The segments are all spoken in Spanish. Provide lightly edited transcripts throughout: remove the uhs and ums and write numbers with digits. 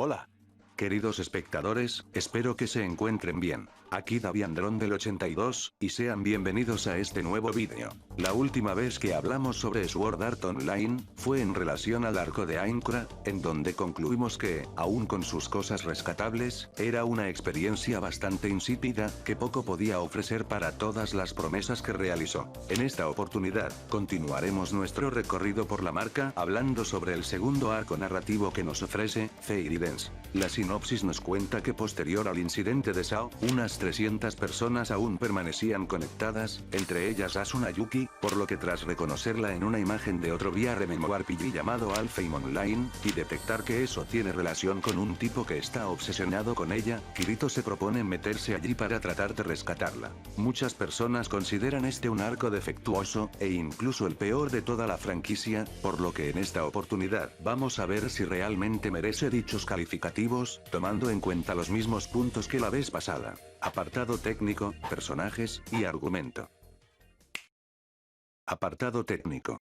Hola. Queridos espectadores, espero que se encuentren bien. Aquí Daviandrón del 82, y sean bienvenidos a este nuevo vídeo. La última vez que hablamos sobre Sword Art Online, fue en relación al arco de Aincrad, en donde concluimos que, aún con sus cosas rescatables, era una experiencia bastante insípida, que poco podía ofrecer para todas las promesas que realizó. En esta oportunidad, continuaremos nuestro recorrido por la marca, hablando sobre el segundo arco narrativo que nos ofrece, Fairy Dance. La sinopsis nos cuenta que posterior al incidente de Sao, unas 300 personas aún permanecían conectadas, entre ellas Asuna Yuki, por lo que tras reconocerla en una imagen de otro VR MMORPG llamado Alfheim Online, y detectar que eso tiene relación con un tipo que está obsesionado con ella, Kirito se propone meterse allí para tratar de rescatarla. Muchas personas consideran este un arco defectuoso, e incluso el peor de toda la franquicia, por lo que en esta oportunidad vamos a ver si realmente merece dichos calificativos, tomando en cuenta los mismos puntos que la vez pasada. Apartado técnico, personajes, y argumento. Apartado técnico.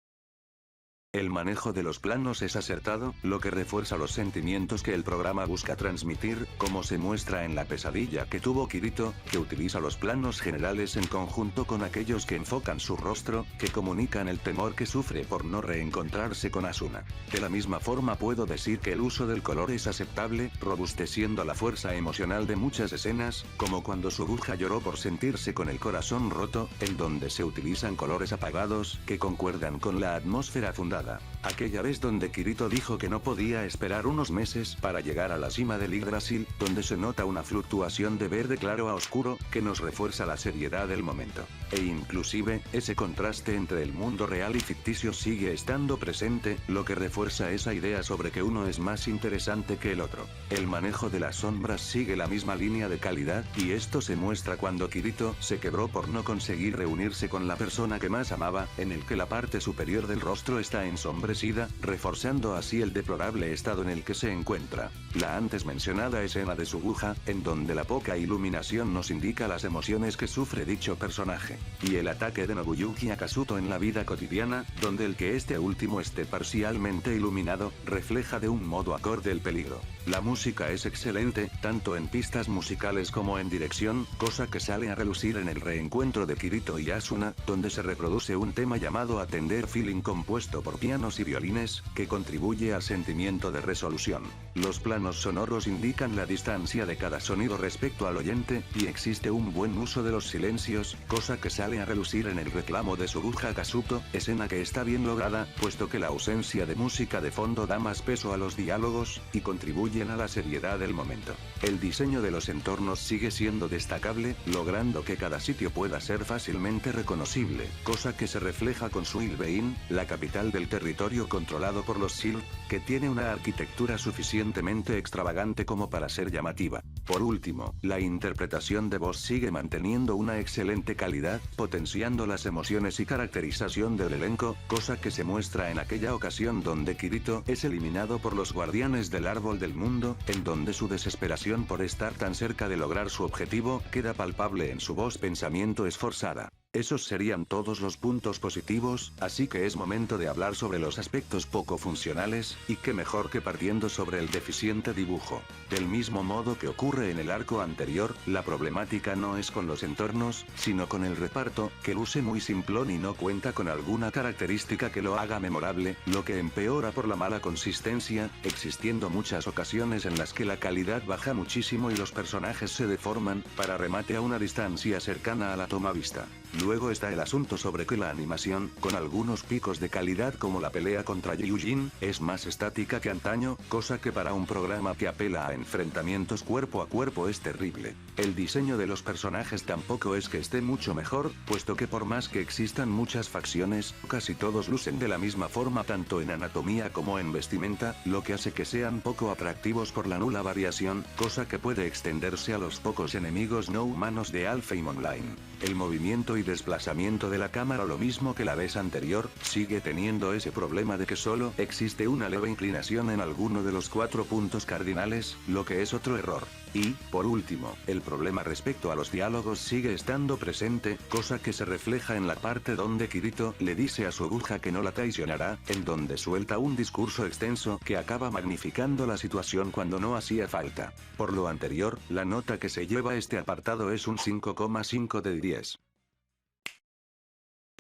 El manejo de los planos es acertado, lo que refuerza los sentimientos que el programa busca transmitir, como se muestra en la pesadilla que tuvo Kirito, que utiliza los planos generales en conjunto con aquellos que enfocan su rostro, que comunican el temor que sufre por no reencontrarse con Asuna. De la misma forma puedo decir que el uso del color es aceptable, robusteciendo la fuerza emocional de muchas escenas, como cuando Suruha lloró por sentirse con el corazón roto, en donde se utilizan colores apagados, que concuerdan con la atmósfera fundada. Aquella vez donde Kirito dijo que no podía esperar unos meses para llegar a la cima del Yggdrasil, donde se nota una fluctuación de verde claro a oscuro, que nos refuerza la seriedad del momento. E inclusive, ese contraste entre el mundo real y ficticio sigue estando presente, lo que refuerza esa idea sobre que uno es más interesante que el otro. El manejo de las sombras sigue la misma línea de calidad, y esto se muestra cuando Kirito se quebró por no conseguir reunirse con la persona que más amaba, en el que la parte superior del rostro está ensombrecida, reforzando así el deplorable estado en el que se encuentra. La antes mencionada escena de Suruha, en donde la poca iluminación nos indica las emociones que sufre dicho personaje. Y el ataque de Nobuyuki a Kazuto en la vida cotidiana, donde el que este último esté parcialmente iluminado, refleja de un modo acorde el peligro. La música es excelente, tanto en pistas musicales como en dirección, cosa que sale a relucir en el reencuentro de Kirito y Asuna, donde se reproduce un tema llamado A Tender Feeling compuesto por pianos y violines, que contribuye al sentimiento de resolución. Los planos sonoros indican la distancia de cada sonido respecto al oyente, y existe un buen uso de los silencios, cosa que sale a relucir en el reclamo de Suruha a Kazuto, escena que está bien lograda, puesto que la ausencia de música de fondo da más peso a los diálogos, y contribuyen a la seriedad del momento. El diseño de los entornos sigue siendo destacable, logrando que cada sitio pueda ser fácilmente reconocible, cosa que se refleja con Suilbein, la capital del territorio controlado por los Silk, que tiene una arquitectura suficientemente extravagante como para ser llamativa. Por último, la interpretación de voz sigue manteniendo una excelente calidad, potenciando las emociones y caracterización del elenco, cosa que se muestra en aquella ocasión donde Kirito es eliminado por los guardianes del árbol del mundo, en donde su desesperación por estar tan cerca de lograr su objetivo, queda palpable en su voz pensamiento esforzada. Esos serían todos los puntos positivos, así que es momento de hablar sobre los aspectos poco funcionales, y qué mejor que partiendo sobre el deficiente dibujo. Del mismo modo que ocurre en el arco anterior, la problemática no es con los entornos, sino con el reparto, que luce muy simplón y no cuenta con alguna característica que lo haga memorable, lo que empeora por la mala consistencia, existiendo muchas ocasiones en las que la calidad baja muchísimo y los personajes se deforman, para remate a una distancia cercana a la toma vista. Luego está el asunto sobre que la animación, con algunos picos de calidad como la pelea contra Yujin, es más estática que antaño, cosa que para un programa que apela a enfrentamientos cuerpo a cuerpo es terrible. El diseño de los personajes tampoco es que esté mucho mejor, puesto que por más que existan muchas facciones, casi todos lucen de la misma forma tanto en anatomía como en vestimenta, lo que hace que sean poco atractivos por la nula variación, cosa que puede extenderse a los pocos enemigos no humanos de Alfheim Online. El movimiento y desplazamiento de la cámara, lo mismo que la vez anterior, sigue teniendo ese problema de que solo existe una leve inclinación en alguno de los 4 puntos cardinales, lo que es otro error. Y, por último, el problema respecto a los diálogos sigue estando presente, cosa que se refleja en la parte donde Kirito le dice a su aguja que no la traicionará, en donde suelta un discurso extenso que acaba magnificando la situación cuando no hacía falta. Por lo anterior, la nota que se lleva este apartado es un 5,5 de 10.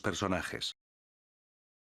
Personajes.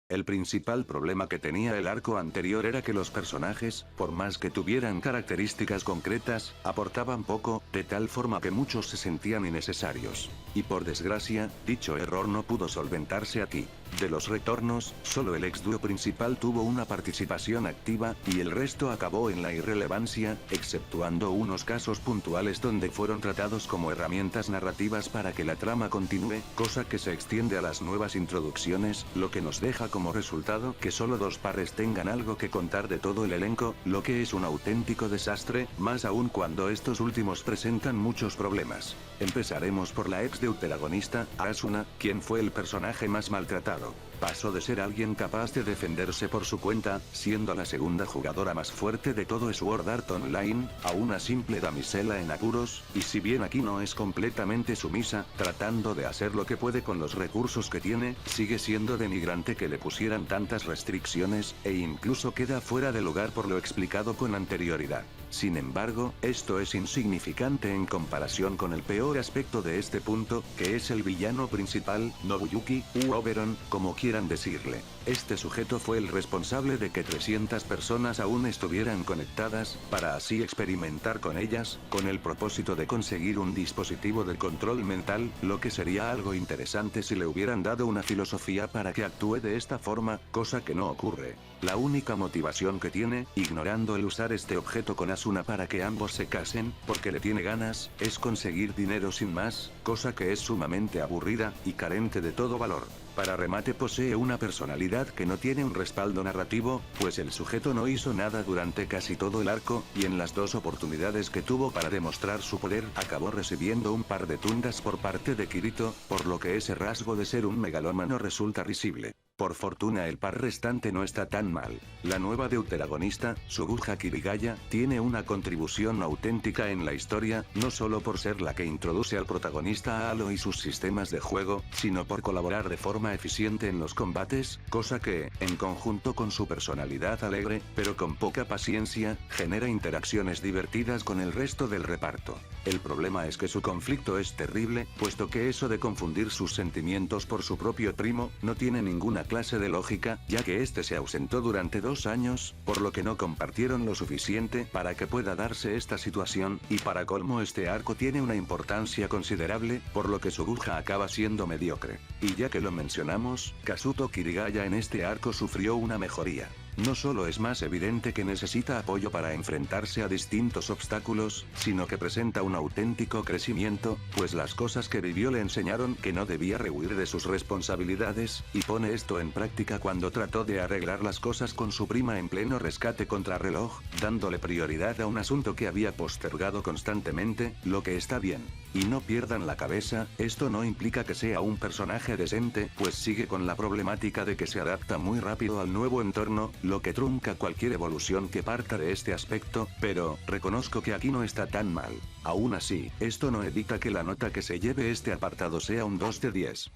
El principal problema que tenía el arco anterior era que los personajes, por más que tuvieran características concretas, aportaban poco, de tal forma que muchos se sentían innecesarios. Y por desgracia, dicho error no pudo solventarse aquí. De los retornos, solo el ex dúo principal tuvo una participación activa, y el resto acabó en la irrelevancia, exceptuando unos casos puntuales donde fueron tratados como herramientas narrativas para que la trama continúe, cosa que se extiende a las nuevas introducciones, lo que nos deja como resultado que solo 2 pares tengan algo que contar de todo el elenco, lo que es un auténtico desastre, más aún cuando estos últimos presentan muchos problemas. Empezaremos por la ex deuteragonista, Asuna, quien fue el personaje más maltratado. Pasó de ser alguien capaz de defenderse por su cuenta, siendo la segunda jugadora más fuerte de todo Sword Art Online, a una simple damisela en apuros, y si bien aquí no es completamente sumisa, tratando de hacer lo que puede con los recursos que tiene, sigue siendo denigrante que le pusieran tantas restricciones, e incluso queda fuera de lugar por lo explicado con anterioridad. Sin embargo, esto es insignificante en comparación con el peor aspecto de este punto, que es el villano principal, Nobuyuki, u Oberon, como quieran decirle. Este sujeto fue el responsable de que 300 personas aún estuvieran conectadas, para así experimentar con ellas, con el propósito de conseguir un dispositivo de control mental, lo que sería algo interesante si le hubieran dado una filosofía para que actúe de esta forma, cosa que no ocurre. La única motivación que tiene, ignorando el usar este objeto con Asuna para que ambos se casen, porque le tiene ganas, es conseguir dinero sin más, cosa que es sumamente aburrida, y carente de todo valor. Para remate posee una personalidad que no tiene un respaldo narrativo, pues el sujeto no hizo nada durante casi todo el arco, y en las 2 oportunidades que tuvo para demostrar su poder, acabó recibiendo un par de tundas por parte de Kirito, por lo que ese rasgo de ser un megalómano resulta risible. Por fortuna el par restante no está tan mal. La nueva deuteragonista, Suguha Kirigaya, tiene una contribución auténtica en la historia, no solo por ser la que introduce al protagonista a Halo y sus sistemas de juego, sino por colaborar de forma eficiente en los combates, cosa que, en conjunto con su personalidad alegre, pero con poca paciencia, genera interacciones divertidas con el resto del reparto. El problema es que su conflicto es terrible, puesto que eso de confundir sus sentimientos por su propio primo, no tiene ninguna clase de lógica, ya que este se ausentó durante 2 años, por lo que no compartieron lo suficiente para que pueda darse esta situación, y para colmo este arco tiene una importancia considerable, por lo que Suguha acaba siendo mediocre. Y ya que lo mencionamos, Kazuto Kirigaya en este arco sufrió una mejoría. No solo es más evidente que necesita apoyo para enfrentarse a distintos obstáculos, sino que presenta un auténtico crecimiento, pues las cosas que vivió le enseñaron que no debía rehuir de sus responsabilidades, y pone esto en práctica cuando trató de arreglar las cosas con su prima en pleno rescate contra reloj, dándole prioridad a un asunto que había postergado constantemente, lo que está bien. Y no pierdan la cabeza, esto no implica que sea un personaje decente, pues sigue con la problemática de que se adapta muy rápido al nuevo entorno, lo que trunca cualquier evolución que parta de este aspecto, pero, reconozco que aquí no está tan mal. Aún así, esto no evita que la nota que se lleve este apartado sea un 2 de 10.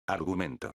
Argumento.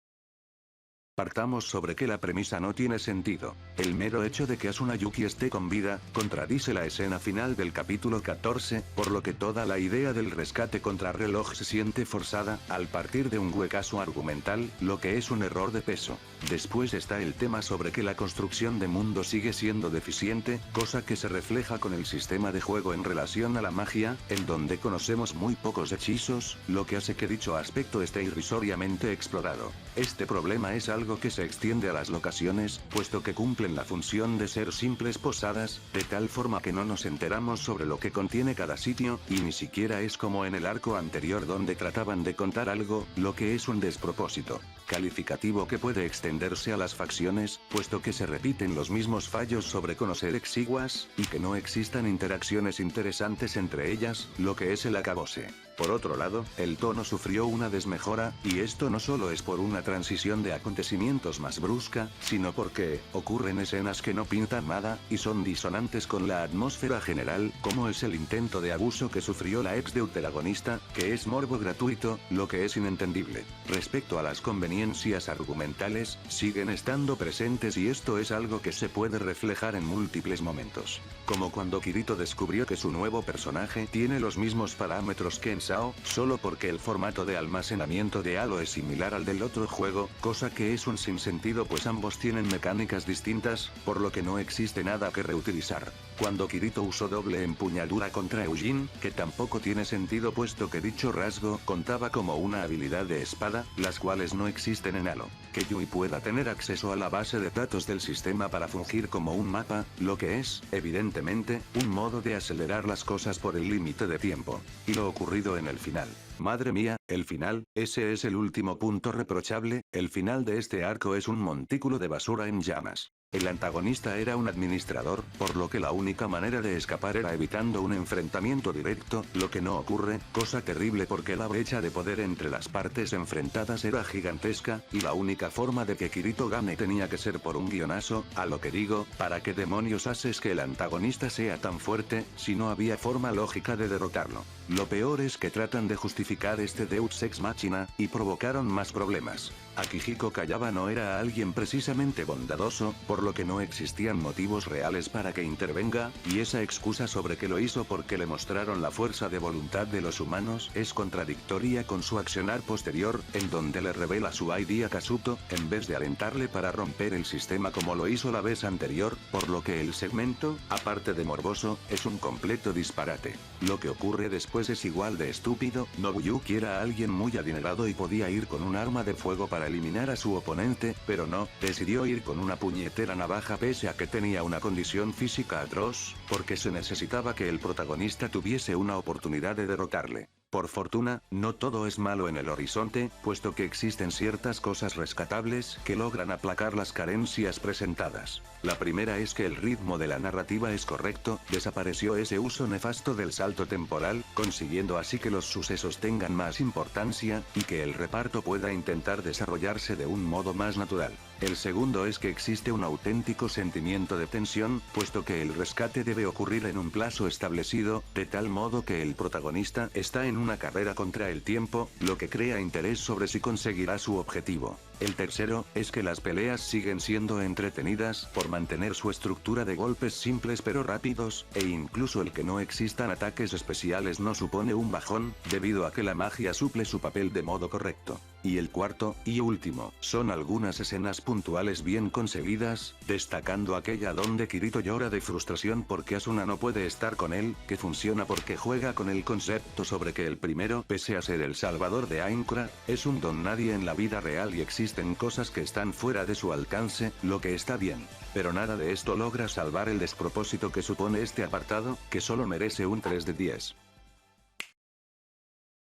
Partamos sobre que la premisa no tiene sentido. El mero hecho de que Asuna Yuki esté con vida, contradice la escena final del capítulo 14, por lo que toda la idea del rescate contra reloj se siente forzada, al partir de un huecazo argumental, lo que es un error de peso. Después está el tema sobre que la construcción de mundo sigue siendo deficiente, cosa que se refleja con el sistema de juego en relación a la magia, en donde conocemos muy pocos hechizos, lo que hace que dicho aspecto esté irrisoriamente explorado. Este problema es algo que se extiende a las locaciones, puesto que cumplen la función de ser simples posadas, de tal forma que no nos enteramos sobre lo que contiene cada sitio, y ni siquiera es como en el arco anterior donde trataban de contar algo, lo que es un despropósito. Calificativo que puede extenderse a las facciones, puesto que se repiten los mismos fallos sobre conocer exiguas, y que no existan interacciones interesantes entre ellas, lo que es el acabose. Por otro lado, el tono sufrió una desmejora, y esto no solo es por una transición de acontecimientos más brusca, sino porque ocurren escenas que no pintan nada, y son disonantes con la atmósfera general, como es el intento de abuso que sufrió la ex deuteragonista, que es morbo gratuito, lo que es inentendible. Respecto a las conveniencias argumentales, siguen estando presentes y esto es algo que se puede reflejar en múltiples momentos. Como cuando Kirito descubrió que su nuevo personaje tiene los mismos parámetros que en SAO, solo porque el formato de almacenamiento de Halo es similar al del otro juego, cosa que es un sinsentido pues ambos tienen mecánicas distintas, por lo que no existe nada que reutilizar. Cuando Kirito usó doble empuñadura contra Eugene, que tampoco tiene sentido puesto que dicho rasgo contaba como una habilidad de espada, las cuales no existen en Halo. Que Yui pueda tener acceso a la base de datos del sistema para fungir como un mapa, lo que es, evidentemente, un modo de acelerar las cosas por el límite de tiempo. Y lo ocurrido en el final. Madre mía, el final, ese es el último punto reprochable, el final de este arco es un montículo de basura en llamas. El antagonista era un administrador, por lo que la única manera de escapar era evitando un enfrentamiento directo, lo que no ocurre, cosa terrible porque la brecha de poder entre las partes enfrentadas era gigantesca, y la única forma de que Kirito gane tenía que ser por un guionazo, a lo que digo, ¿para qué demonios haces que el antagonista sea tan fuerte, si no había forma lógica de derrotarlo? Lo peor es que tratan de justificar este Deus Ex Machina, y provocaron más problemas. Akihiko Kayaba no era alguien precisamente bondadoso, por lo que no existían motivos reales para que intervenga, y esa excusa sobre que lo hizo porque le mostraron la fuerza de voluntad de los humanos es contradictoria con su accionar posterior, en donde le revela su ID a Kazuto, en vez de alentarle para romper el sistema como lo hizo la vez anterior, por lo que el segmento, aparte de morboso, es un completo disparate. Lo que ocurre después es igual de estúpido, Nobuyuki era alguien muy adinerado y podía ir con un arma de fuego para eliminar a su oponente, pero no, decidió ir con una puñetera navaja pese a que tenía una condición física atroz, porque se necesitaba que el protagonista tuviese una oportunidad de derrotarle. Por fortuna, no todo es malo en el horizonte, puesto que existen ciertas cosas rescatables que logran aplacar las carencias presentadas. La primera es que el ritmo de la narrativa es correcto, desapareció ese uso nefasto del salto temporal, consiguiendo así que los sucesos tengan más importancia, y que el reparto pueda intentar desarrollarse de un modo más natural. El segundo es que existe un auténtico sentimiento de tensión, puesto que el rescate debe ocurrir en un plazo establecido, de tal modo que el protagonista está en una carrera contra el tiempo, lo que crea interés sobre si conseguirá su objetivo. El tercero, es que las peleas siguen siendo entretenidas por mantener su estructura de golpes simples pero rápidos, e incluso el que no existan ataques especiales no supone un bajón, debido a que la magia suple su papel de modo correcto. Y el cuarto, y último, son algunas escenas puntuales bien concebidas, destacando aquella donde Kirito llora de frustración porque Asuna no puede estar con él, que funciona porque juega con el concepto sobre que el primero, pese a ser el salvador de Aincrad, es un don nadie en la vida real y existen cosas que están fuera de su alcance, lo que está bien. Pero nada de esto logra salvar el despropósito que supone este apartado, que solo merece un 3 de 10.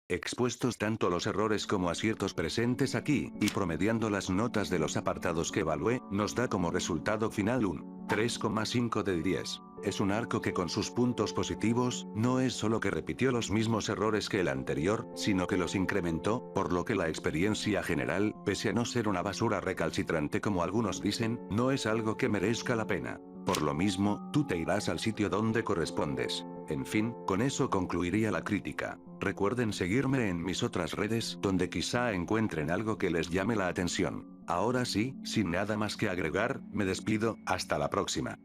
Expuestos tanto los errores como aciertos presentes aquí, y promediando las notas de los apartados que evalué, nos da como resultado final un 3,5 de 10. Es un arco que con sus puntos positivos, no es solo que repitió los mismos errores que el anterior, sino que los incrementó, por lo que la experiencia general, pese a no ser una basura recalcitrante como algunos dicen, no es algo que merezca la pena. Por lo mismo, tú te irás al sitio donde correspondes. En fin, con eso concluiría la crítica. Recuerden seguirme en mis otras redes, donde quizá encuentren algo que les llame la atención. Ahora sí, sin nada más que agregar, me despido, hasta la próxima.